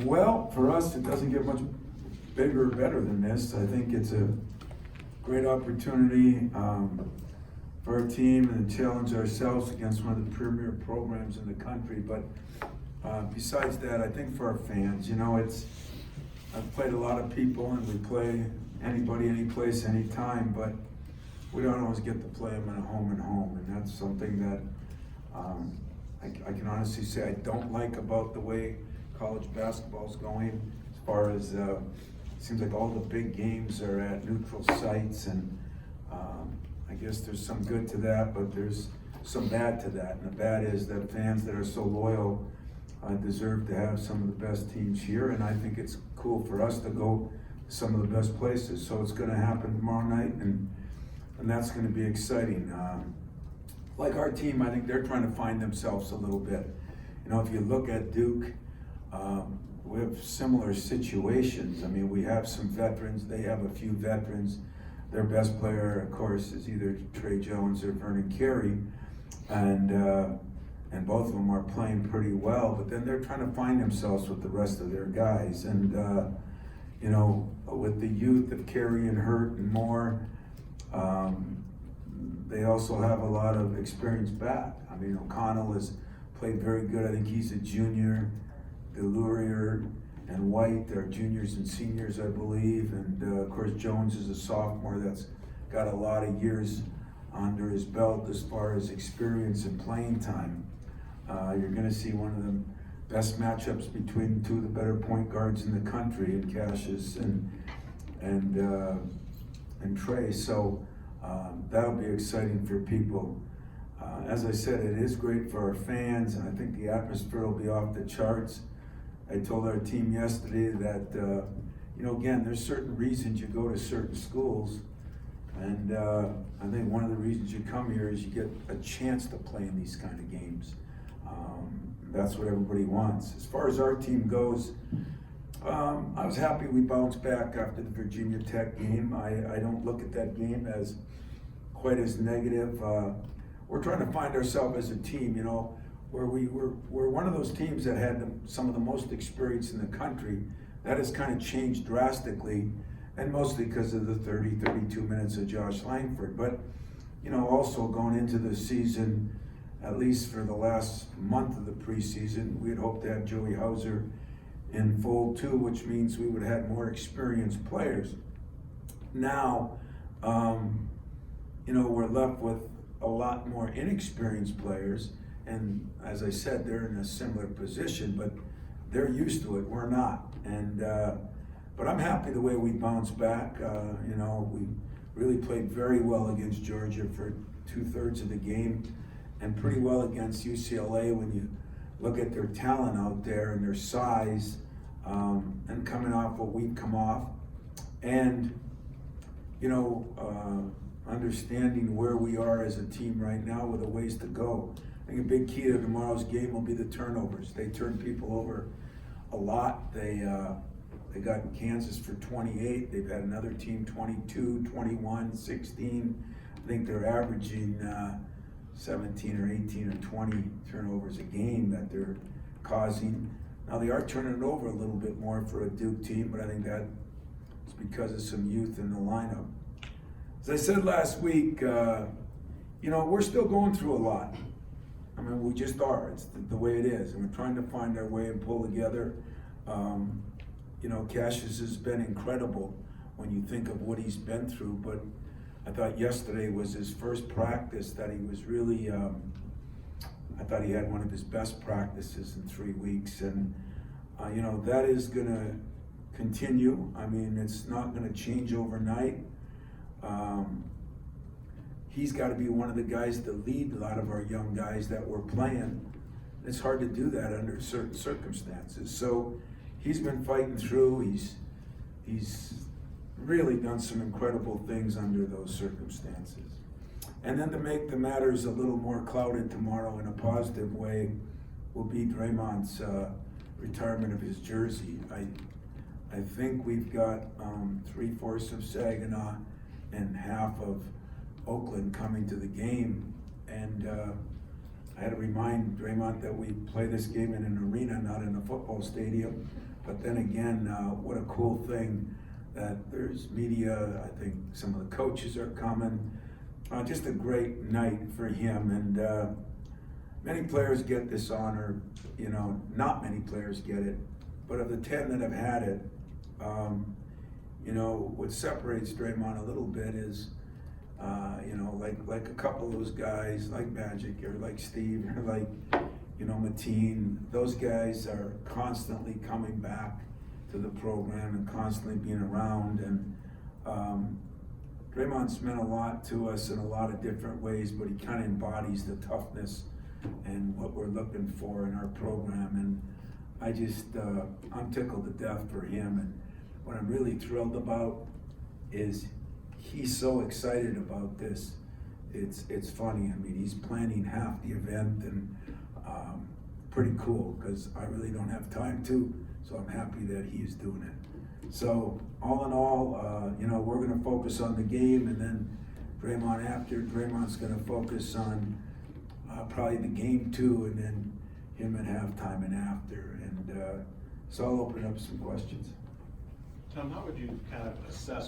Well, for us, it doesn't get much bigger or better than this. I think it's a great opportunity for our team and to challenge ourselves against one of the premier programs in the country. But besides that, I think for our fans, I've played a lot of people and we play anybody, any place, anytime, but we don't always get to play them in a home and home. And that's something that I can honestly say I don't like about the way college basketball is going, as far as it seems like all the big games are at neutral sites, and I guess there's some good to that, but there's some bad to that. And the bad is that fans that are so loyal deserve to have some of the best teams here, and I think it's cool for us to go to some of the best places. So it's going to happen tomorrow night, and that's going to be exciting. Like our team, I think they're trying to find themselves a little bit. If you look at Duke, we have similar situations. I mean, we have some veterans, they have a few veterans. Their best player, of course, is either Trey Jones or Vernon Carey, and both of them are playing pretty well, but then they're trying to find themselves with the rest of their guys. And, with the youth of Carey and Hurt and Moore, they also have a lot of experience back. I mean, O'Connell has played very good. I think he's a junior. Delurier and White are juniors and seniors, I believe. And of course, Jones is a sophomore that's got a lot of years under his belt as far as experience and playing time. You're going to see one of the best matchups between two of the better point guards in the country, in Cassius and Trey. So that'll be exciting for people. As I said, it is great for our fans, and I think the atmosphere will be off the charts. I told our team yesterday that, again, there's certain reasons you go to certain schools, and I think one of the reasons you come here is you get a chance to play in these kind of games. That's what everybody wants. As far as our team goes, I was happy we bounced back after the Virginia Tech game. I don't look at that game as quite as negative. We're trying to find ourselves as a team, where we're one of those teams that had some of the most experience in the country. That has kind of changed drastically, and mostly because of the 32 minutes of Josh Langford. But, also going into the season, at least for the last month of the preseason, we had hoped to have Joey Hauser in fold too, which means we would have had more experienced players. Now, we're left with a lot more inexperienced players, and as I said, they're in a similar position, but they're used to it. We're not, but I'm happy the way we bounced back. We really played very well against Georgia for 2/3 of the game, and pretty well against UCLA when you look at their talent out there and their size, and coming off what we've come off, and understanding where we are as a team right now with a ways to go. I think a big key to tomorrow's game will be the turnovers. They turn people over a lot. They got in Kansas for 28. They've had another team 22, 21, 16. I think they're averaging 17 or 18 or 20 turnovers a game that they're causing. Now they are turning it over a little bit more for a Duke team, but I think that's because of some youth in the lineup. As I said last week, we're still going through a lot. I mean, we just are. It's the way it is, and we're trying to find our way and pull together. Cassius has been incredible when you think of what he's been through, but I thought yesterday was his first practice that he was really, I thought he had one of his best practices in 3 weeks, and that is going to continue. I mean, it's not going to change overnight. He's got to be one of the guys to lead a lot of our young guys that we're playing. It's hard to do that under certain circumstances. So he's been fighting through. He's really done some incredible things under those circumstances. And then to make the matters a little more clouded tomorrow in a positive way will be Draymond's retirement of his jersey. I think we've got 3/4 of Saginaw and half of Oakland coming to the game, and I had to remind Draymond that we play this game in an arena, not in a football stadium. But then again, what a cool thing that there's media. I think some of the coaches are coming. Just a great night for him, and many players get this honor. You know, not many players get it, but of the 10 that have had it, you know, what separates Draymond a little bit is, you know, like a couple of those guys, like Magic or like Steve or like, you know, Mateen. Those guys are constantly coming back to the program and constantly being around. And Draymond's meant a lot to us in a lot of different ways, but he kind of embodies the toughness and what we're looking for in our program. And I just, I'm tickled to death for him. And what I'm really thrilled about is he's so excited about this. It's funny. I mean, he's planning half the event, and pretty cool, because I really don't have time to, so I'm happy that he's doing it. So all in all, you know, we're gonna focus on the game, and then Draymond's gonna focus on probably the game too, and then him at halftime and after. And so I'll open up some questions. Tom, how would you kind of assess